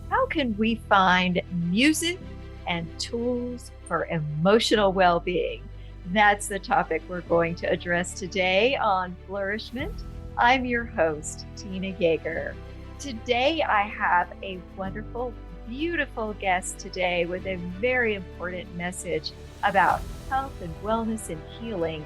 How can we find music and tools for emotional well-being? That's the topic we're going to address today on Flourish-Meant. I'm your host, Tina Yeager. Today, I have a wonderful, beautiful guest today with a very important message about health and wellness and healing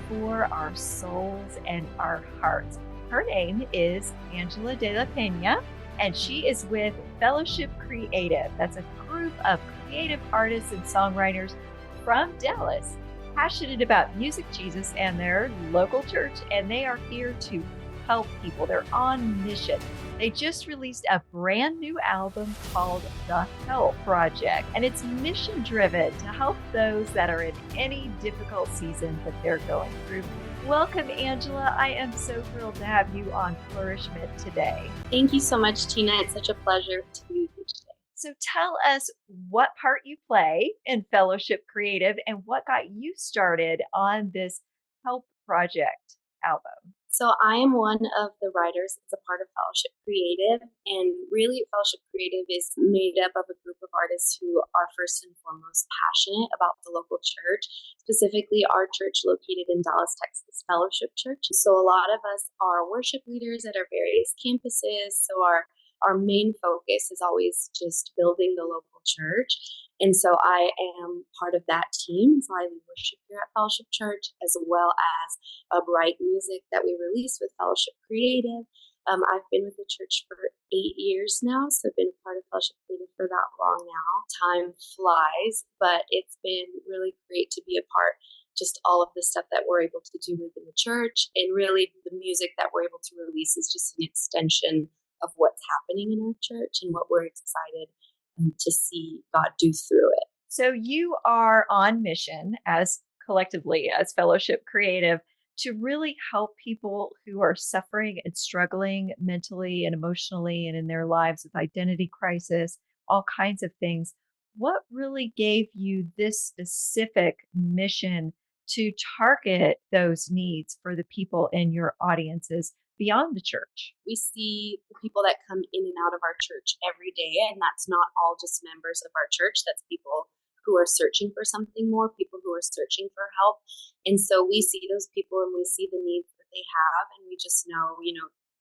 for our souls and our hearts. Her name is Angela De La Pena, and she is with Fellowship Creative. That's a group of creative artists and songwriters from Dallas, passionate about music, Jesus, and their local church, and they are here to help people. They're on mission. They just released a brand new album called The Help Project, and it's mission driven to help those that are in any difficult season that they're going through. Welcome, Angela. I am so thrilled to have you on Flourish-Meant today. Thank you so much, Tina. It's such a pleasure to be with you today. So tell us what part you play in Fellowship Creative and what got you started on this Help Project album. So I am one of the writers that's a part of Fellowship Creative, and really Fellowship Creative is made up of a group of artists who are first and foremost passionate about the local church, specifically our church located in Dallas, Texas, Fellowship Church. So a lot of us are worship leaders at our various campuses, so our main focus is always just building the local church. And so I am part of that team. So I lead worship here at Fellowship Church, as well as write music that we release with Fellowship Creative. I've been with the church for 8 years now, so I've been a part of Fellowship Creative for that long now. Time flies, but it's been really great to be a part. Just all of the stuff that we're able to do within the church, and really the music that we're able to release is just an extension of what's happening in our church and what we're excited to see God do through it. So you are on mission as collectively as Fellowship Creative to really help people who are suffering and struggling mentally and emotionally and in their lives with identity crisis, all kinds of things. What really gave you this specific mission to target those needs for the people in your audiences beyond the church? We see the people that come in and out of our church every day, and that's not all just members of our church. That's people who are searching for something more, people who are searching for help. And so we see those people and we see the needs that they have, and we just know,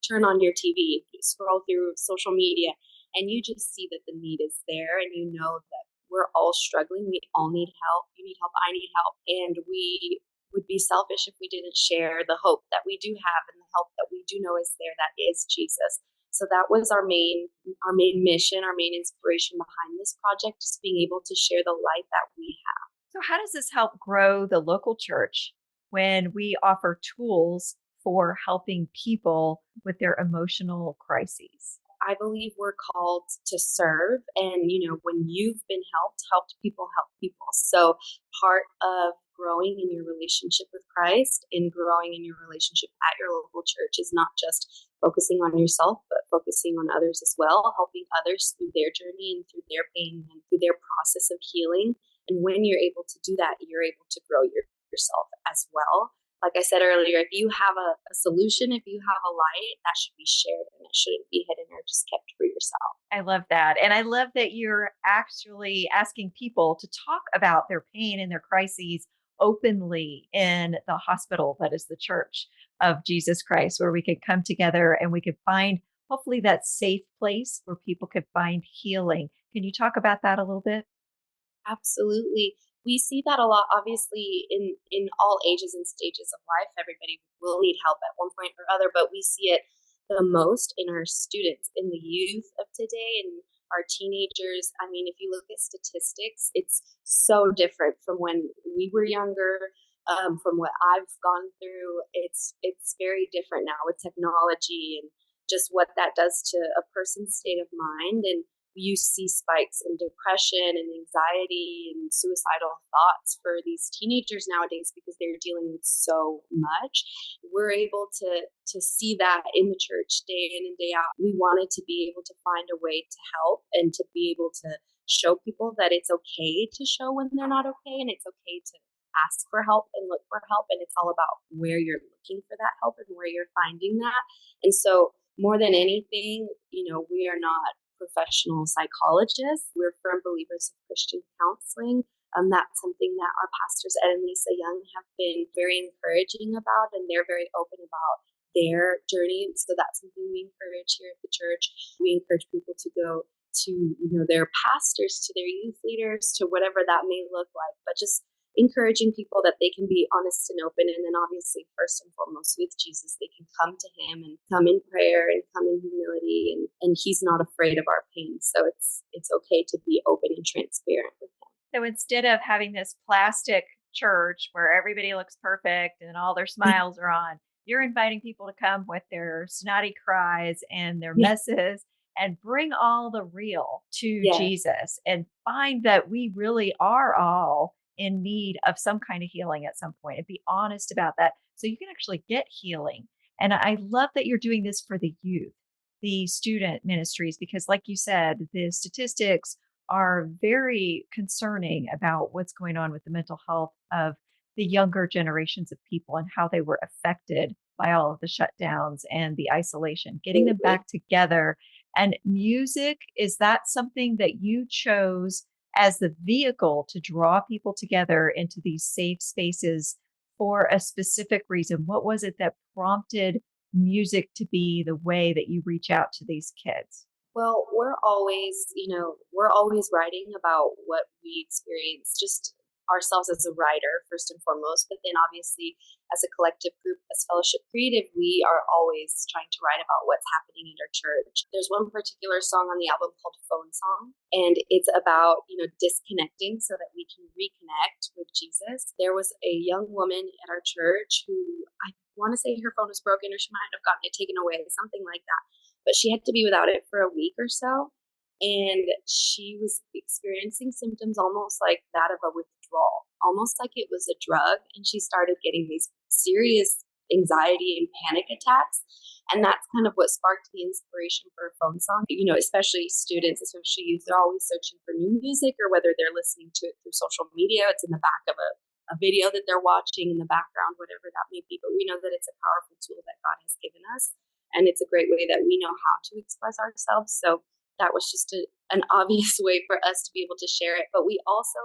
turn on your TV, scroll through social media, and you just see that the need is there, and you know that we're all struggling. We all need help. You need help. I need help. And we would be selfish if we didn't share the hope that we do have and the help that we do know is there, that is Jesus. So that was our main mission, our main inspiration behind this project, just being able to share the light that we have. So how does this help grow the local church when we offer tools for helping people with their emotional crises? I believe we're called to serve, and when you've been helped people help people. So part of growing in your relationship with Christ and growing in your relationship at your local church is not just focusing on yourself, but focusing on others as well, helping others through their journey and through their pain and through their process of healing. And when you're able to do that, you're able to grow yourself as well. Like I said earlier, if you have a solution, if you have a light, that should be shared and it shouldn't be hidden or just kept for yourself. I love that. And I love that you're actually asking people to talk about their pain and their crises openly in the hospital that is the Church of Jesus Christ, where we could come together and we could find hopefully that safe place where people could find healing. Can you talk about that a little bit? Absolutely. We see that a lot, obviously, in all ages and stages of life. Everybody will need help at one point or other, but we see it the most in our students, in the youth of today, and our teenagers. I mean, if you look at statistics, it's so different from when we were younger, from what I've gone through. It's very different now with technology and just what that does to a person's state of mind. And you see spikes in depression and anxiety and suicidal thoughts for these teenagers nowadays because they're dealing with so much. We're able to see that in the church day in and day out. We wanted to be able to find a way to help and to be able to show people that it's okay to show when they're not okay, and it's okay to ask for help and look for help. And it's all about where you're looking for that help and where you're finding that. And so more than anything, we are not professional psychologists. We're firm believers of Christian counseling. That's something that our pastors, Ed and Lisa Young, have been very encouraging about, and they're very open about their journey. So that's something we encourage here at the church. We encourage people to go to, their pastors, to their youth leaders, to whatever that may look like, but just encouraging people that they can be honest and open. And then obviously, first and foremost, with Jesus, they can come to him and come in prayer and come in humility, and he's not afraid of our pain. So it's okay to be open and transparent with him. So instead of having this plastic church where everybody looks perfect and all their smiles are on, you're inviting people to come with their snotty cries and their messes and bring all the real to Jesus and find that we really are all in need of some kind of healing at some point, and be honest about that so you can actually get healing. And I love that you're doing this for the youth, the student ministries, because like you said, the statistics are very concerning about what's going on with the mental health of the younger generations of people and how they were affected by all of the shutdowns and the isolation, getting them back together. And music, is that something that you chose as the vehicle to draw people together into these safe spaces for a specific reason? What was it that prompted music to be the way that you reach out to these kids? Well, we're always writing about what we experience, just ourselves as a writer, first and foremost, but then obviously as a collective group, as Fellowship Creative, we are always trying to write about what's happening in our church. There's one particular song on the album called Phone Song, and it's about, disconnecting so that we can reconnect with Jesus. There was a young woman at our church who, I want to say her phone was broken, or she might have gotten it taken away, something like that. But she had to be without it for a week or so. And she was experiencing symptoms almost like that of a withdrawal, almost like it was a drug. And she started getting these serious anxiety and panic attacks. And that's kind of what sparked the inspiration for a phone song. Especially students, especially youth, they're always searching for new music, or whether they're listening to it through social media, it's in the back of a video that they're watching in the background, whatever that may be. But we know that it's a powerful tool that God has given us. And it's a great way that we know how to express ourselves. So that was just an obvious way for us to be able to share it. But we also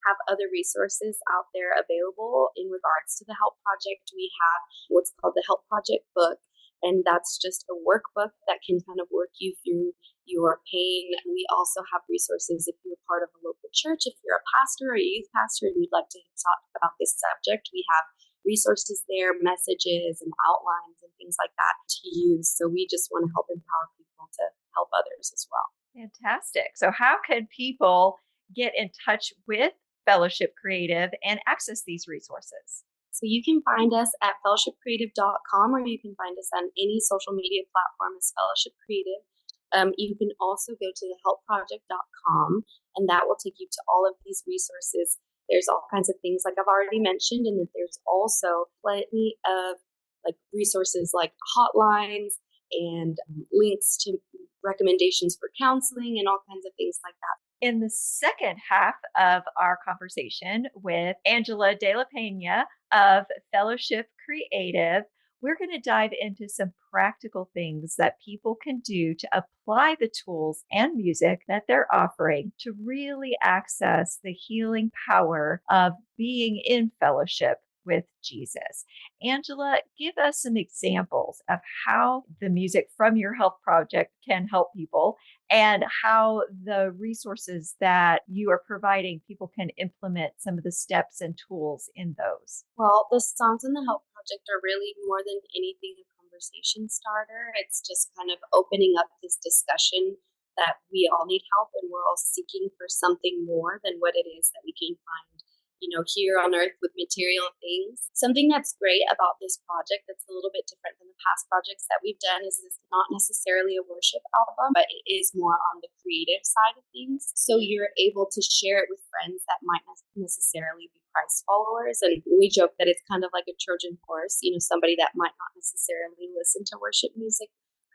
have other resources out there available in regards to the Help Project. We have what's called the Help Project book, and that's just a workbook that can kind of work you through your pain. We also have resources if you're part of a local church, if you're a pastor or a youth pastor and you'd like to talk about this subject, we have resources there, messages and outlines and things like that to use. So we just want to help empower people to help others as well. Fantastic. So how can people get in touch with Fellowship Creative and access these resources? So you can find us at fellowshipcreative.com, or you can find us on any social media platform as Fellowship Creative. You can also go to thehelpproject.com, and that will take you to all of these resources. There's all kinds of things like I've already mentioned, and that there's also plenty of resources like hotlines and links to recommendations for counseling and all kinds of things like that. In the second half of our conversation with Angela De La Pena of Fellowship Creative, we're going to dive into some practical things that people can do to apply the tools and music that they're offering to really access the healing power of being in fellowship with Jesus. Angela, give us some examples of how the music from your Health Project can help people, and how the resources that you are providing, people can implement some of the steps and tools in those. Well, the songs in the Health Project are really more than anything a conversation starter. It's just kind of opening up this discussion that we all need help, and we're all seeking for something more than what it is that we can find here on earth with material things. Something that's great about this project that's a little bit different than the past projects that we've done is it's not necessarily a worship album, but it is more on the creative side of things. So you're able to share it with friends that might not necessarily be Christ followers. And we joke that it's kind of like a Trojan horse. Somebody that might not necessarily listen to worship music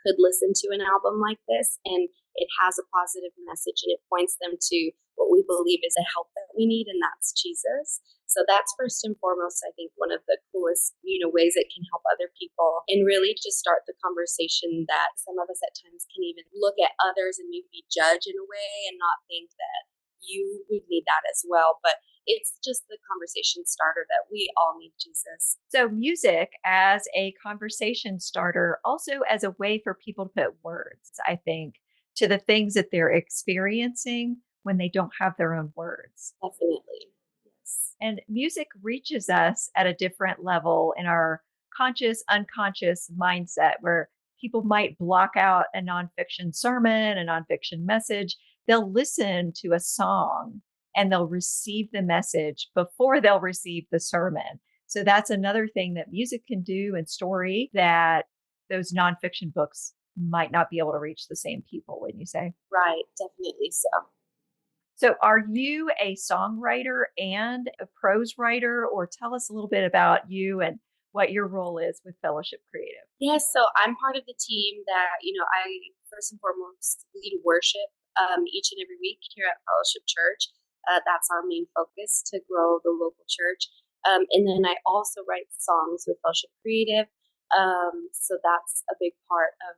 could listen to an album like this, and it has a positive message, and it points them to what we believe is a help that we need, and that's Jesus. So that's first and foremost, I think, one of the coolest, ways it can help other people and really just start the conversation that some of us at times can even look at others and maybe judge in a way and not think that you would need that as well. But it's just the conversation starter that we all need Jesus. So music as a conversation starter, also as a way for people to put words, I think, to the things that they're experiencing when they don't have their own words. Definitely. Yes. And music reaches us at a different level in our conscious, unconscious mindset where people might block out a nonfiction sermon, a nonfiction message. They'll listen to a song and they'll receive the message before they'll receive the sermon. So that's another thing that music can do and story that those nonfiction books might not be able to reach the same people, wouldn't you say? Right. Definitely so. So are you a songwriter and a prose writer, or tell us a little bit about you and what your role is with Fellowship Creative? Yes, so I'm part of the team that, I first and foremost lead worship each and every week here at Fellowship Church. That's our main focus, to grow the local church. And then I also write songs with Fellowship Creative. So that's a big part of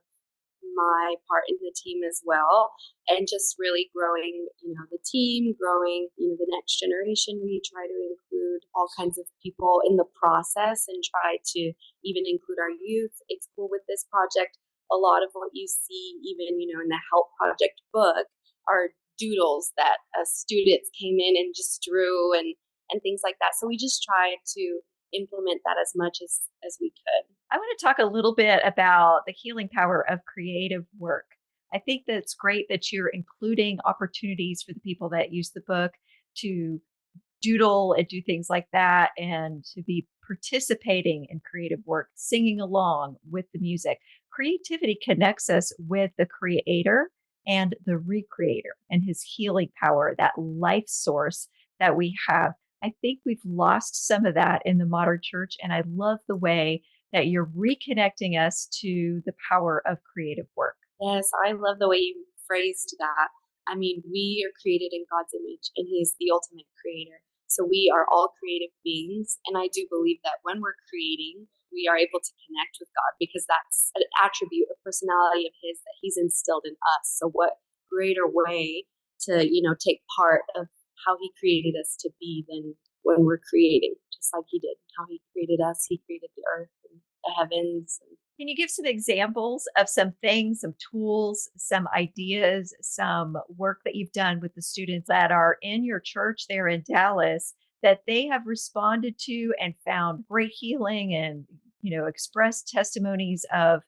my part in the team as well, and just really growing the team, growing the next generation. We try to include all kinds of people in the process and try to even include our youth. It's cool with this project, a lot of what you see even in the help project book are doodles that students came in and just drew and things like that. So we just try to implement that as much as we could. I want to talk a little bit about the healing power of creative work. I think that's great that you're including opportunities for the people that use the book to doodle and do things like that, and to be participating in creative work, singing along with the music. Creativity connects us with the creator and the recreator and his healing power, that life source that we have. I think we've lost some of that in the modern church, and I love the way that you're reconnecting us to the power of creative work. Yes, I love the way you phrased that. I mean, we are created in God's image, and He is the ultimate creator. So we are all creative beings, and I do believe that when we're creating, we are able to connect with God, because that's an attribute, a personality of His that He's instilled in us. So what greater way to, take part of how He created us to be than when we're creating, just like He did. How He created us, He created the earth and the heavens. Can you give some examples of some things, some tools, some ideas, some work that you've done with the students that are in your church there in Dallas that they have responded to and found great healing and, expressed testimonies of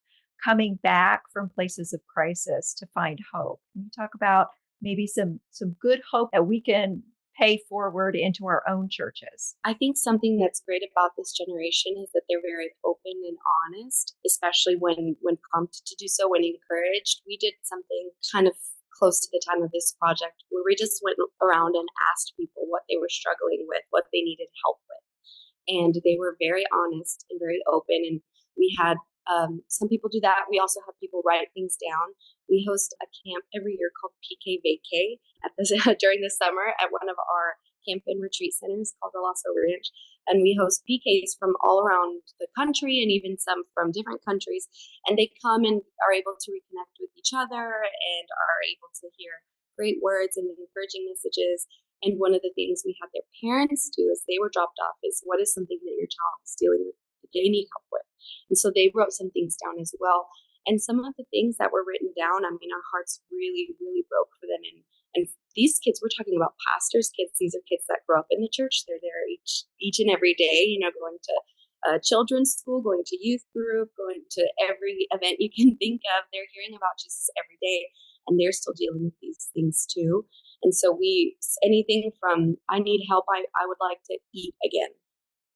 coming back from places of crisis to find hope? Can you talk about maybe some good hope that we can pay forward into our own churches? I think something that's great about this generation is that they're very open and honest, especially when prompted to do so, when encouraged. We did something kind of close to the time of this project where we just went around and asked people what they were struggling with, what they needed help with. And they were very honest and very open. And we had some people do that. We also have people write things down. We host a camp every year called PK Vacay during the summer at one of our camp and retreat centers called the Lasso Ranch. And we host PKs from all around the country and even some from different countries. And they come and are able to reconnect with each other and are able to hear great words and encouraging messages. And one of the things we had their parents do as they were dropped off is, what is something that your child is dealing with that they need help with? And so they wrote some things down as well. And some of the things that were written down, I mean, our hearts really, really broke for them. And these kids, we're talking about pastors' kids. These are kids that grow up in the church. They're there each and every day, going to children's school, going to youth group, going to every event you can think of. They're hearing about Jesus every day, and they're still dealing with these things too. And so anything from, I need help, I would like to eat again,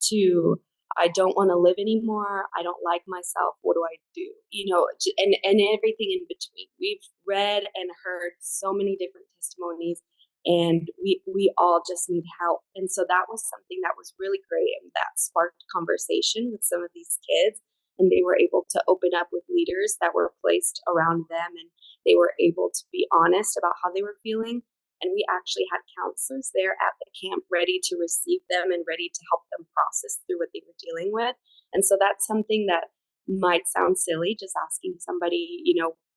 to I don't want to live anymore, I don't like myself, what do I do? And everything in between. We've read and heard so many different testimonies, and we all just need help. And so that was something that was really great, and that sparked conversation with some of these kids. and they were able to open up with leaders that were placed around them, and they were able to be honest about how they were feeling. And we actually had counselors there at the camp ready to receive them and ready to help them process through what they were dealing with. And so that's something that might sound silly, just asking somebody,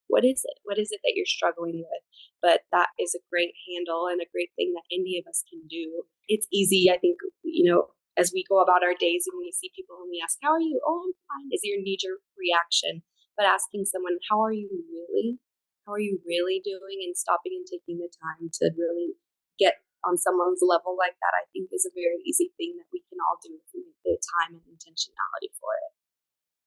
what is it? What is it that you're struggling with? But that is a great handle and a great thing that any of us can do. It's easy, I think, as we go about our days and we see people and we ask, how are you? Oh, I'm fine, is your knee-jerk reaction. But asking someone, how are you really? How are you really doing? And stopping and taking the time to really get on someone's level like that, I think is a very easy thing that we can all do if we make the time and intentionality for it.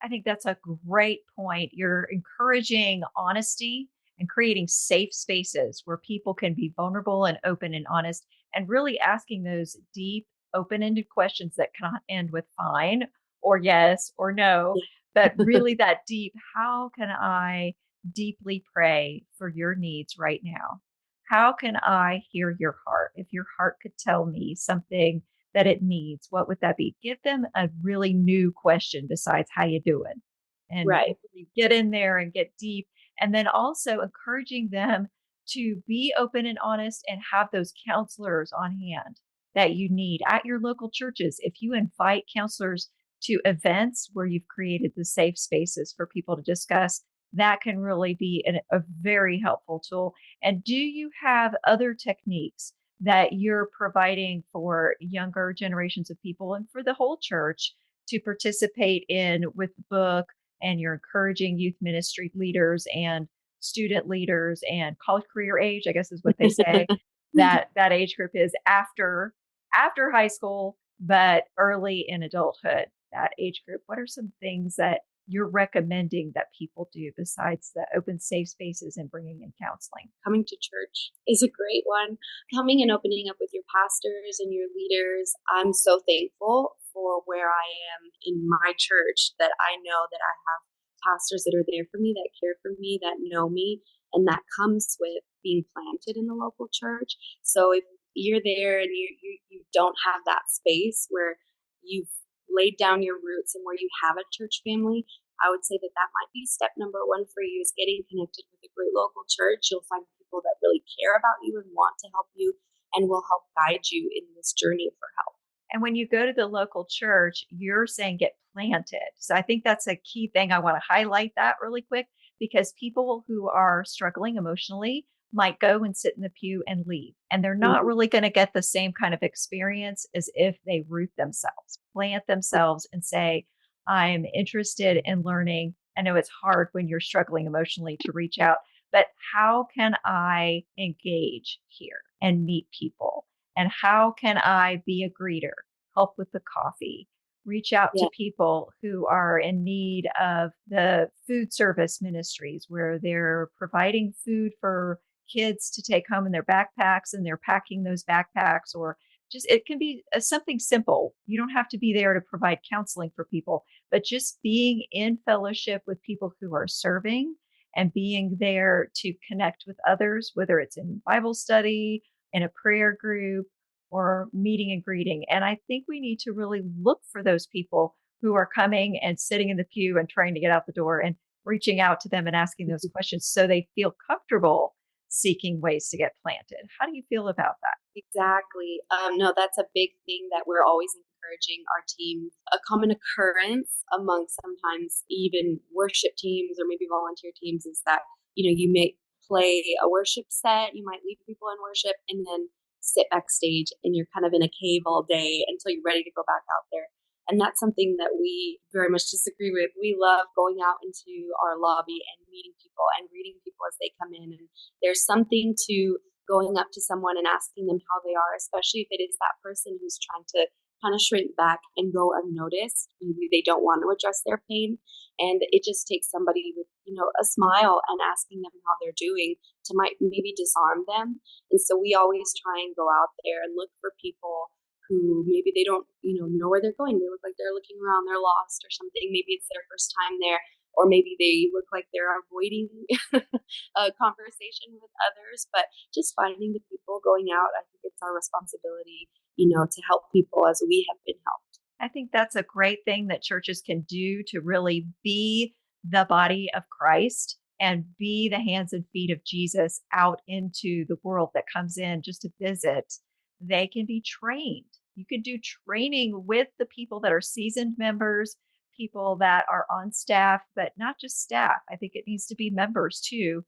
I think that's a great point. You're encouraging honesty and creating safe spaces where people can be vulnerable and open and honest, and really asking those deep, open ended questions that cannot end with fine or yes or no, but really that deep, how can I deeply pray for your needs right now? How can I hear your heart? If your heart could tell me something that it needs, what would that be? Give them a really new question besides how you doing, and Right. really get in there and get deep. And then also encouraging them to be open and honest and have those counselors on hand that you need at your local churches. If you invite counselors to events where you've created the safe spaces for people to discuss, that can really be a very helpful tool. And do you have other techniques that you're providing for younger generations of people and for the whole church to participate in with the book? And you're encouraging youth ministry leaders and student leaders and college career age, I guess is what they say, that age group is after high school, but early in adulthood, that age group. What are some things that you're recommending that people do besides the open safe spaces and bringing in counseling? Coming to church is a great one. Coming and opening up with your pastors and your leaders. I'm so thankful for where I am in my church, that I know that I have pastors that are there for me, that care for me, that know me, and that comes with being planted in the local church. So if you're there and you don't have that space where you've laid down your roots and where you have a church family, I would say that that might be step number one for you, is getting connected with a great local church. You'll find people that really care about you and want to help you and will help guide you in this journey for help. And when you go to the local church, you're saying get planted. So I think that's a key thing. I want to highlight that really quick, because people who are struggling emotionally might go and sit in the pew and leave. And they're not Mm-hmm. really going to get the same kind of experience as if they root themselves, plant themselves, and say, I'm interested in learning. I know it's hard when you're struggling emotionally to reach out, but how can I engage here and meet people? And how can I be a greeter, help with the coffee, reach out Yeah. to people who are in need of the food service ministries where they're providing food for kids to take home in their backpacks, and they're packing those backpacks, or just it can be something simple. You don't have to be there to provide counseling for people, but just being in fellowship with people who are serving and being there to connect with others, whether it's in Bible study, in a prayer group, or meeting and greeting. And I think we need to really look for those people who are coming and sitting in the pew and trying to get out the door, and reaching out to them and asking those questions so they feel comfortable seeking ways to get planted. How do you feel about that? Exactly. No, that's a big thing that we're always encouraging our team. A common occurrence among sometimes even worship teams or maybe volunteer teams is that, you may play a worship set, you might lead people in worship, and then sit backstage and you're kind of in a cave all day until you're ready to go back out there. And that's something that we very much disagree with. We love going out into our lobby and meeting people and greeting people as they come in. And there's something to going up to someone and asking them how they are, especially if it is that person who's trying to kind of shrink back and go unnoticed. Maybe they don't want to address their pain. And it just takes somebody with, a smile and asking them how they're doing to might maybe disarm them. And so we always try and go out there and look for people who maybe they don't, know where they're going. They look like they're looking around, they're lost or something. Maybe it's their first time there, or maybe they look like they're avoiding a conversation with others. But just finding the people going out, I think it's our responsibility, to help people as we have been helped. I think that's a great thing that churches can do to really be the body of Christ and be the hands and feet of Jesus out into the world that comes in just to visit. They can be trained. You could do training with the people that are seasoned members, people that are on staff, but not just staff. I think it needs to be members too.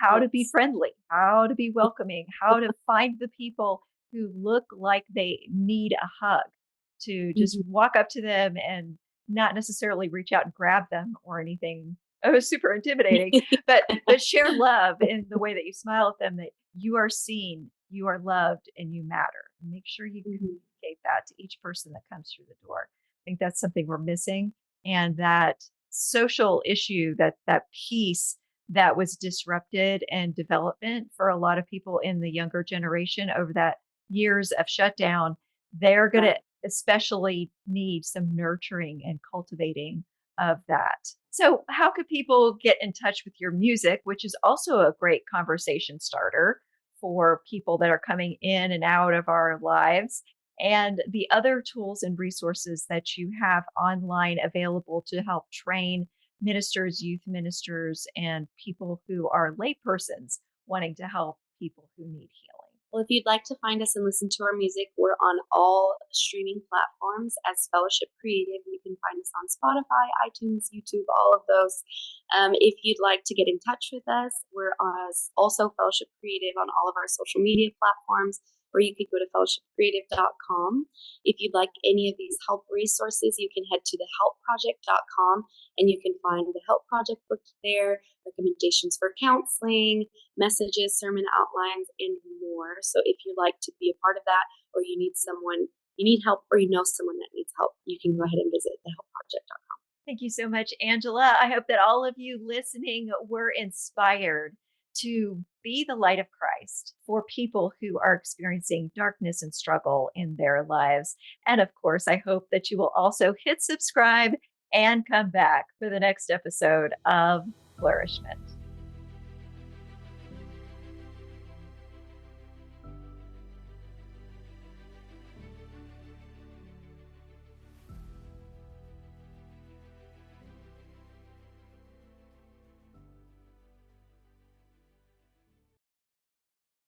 How to be Yes. friendly, how to be welcoming, how to find the people who look like they need a hug, to just Mhm. walk up to them and not necessarily reach out and grab them or anything. It was super intimidating, but share love in the way that you smile at them, that you are seen, you are loved, and you matter. Make sure you Mhm. communicate that to each person that comes through the door. I think that's something we're missing, and that social issue, that piece that was disrupted and development for a lot of people in the younger generation over that years of shutdown, they're going to Right. especially need some nurturing and cultivating of that. So, how could people get in touch with your music, which is also a great conversation starter for people that are coming in and out of our lives, and the other tools and resources that you have online available to help train ministers, youth ministers, and people who are laypersons wanting to help people who need healing? Well, if you'd like to find us and listen to our music, we're on all streaming platforms as Fellowship Creative. You can find us on Spotify, iTunes, YouTube, all of those. If you'd like to get in touch with us, we're also Fellowship Creative on all of our social media platforms, or you could go to fellowshipcreative.com. If you'd like any of these help resources, you can head to thehelpproject.com and you can find the Help Project book there, recommendations for counseling, messages, sermon outlines, and more. So if you'd like to be a part of that, or you need help, or you know someone that needs help, you can go ahead and visit thehelpproject.com. Thank you so much, Angela. I hope that all of you listening were inspired to be the light of Christ for people who are experiencing darkness and struggle in their lives. And of course, I hope that you will also hit subscribe and come back for the next episode of Flourishment.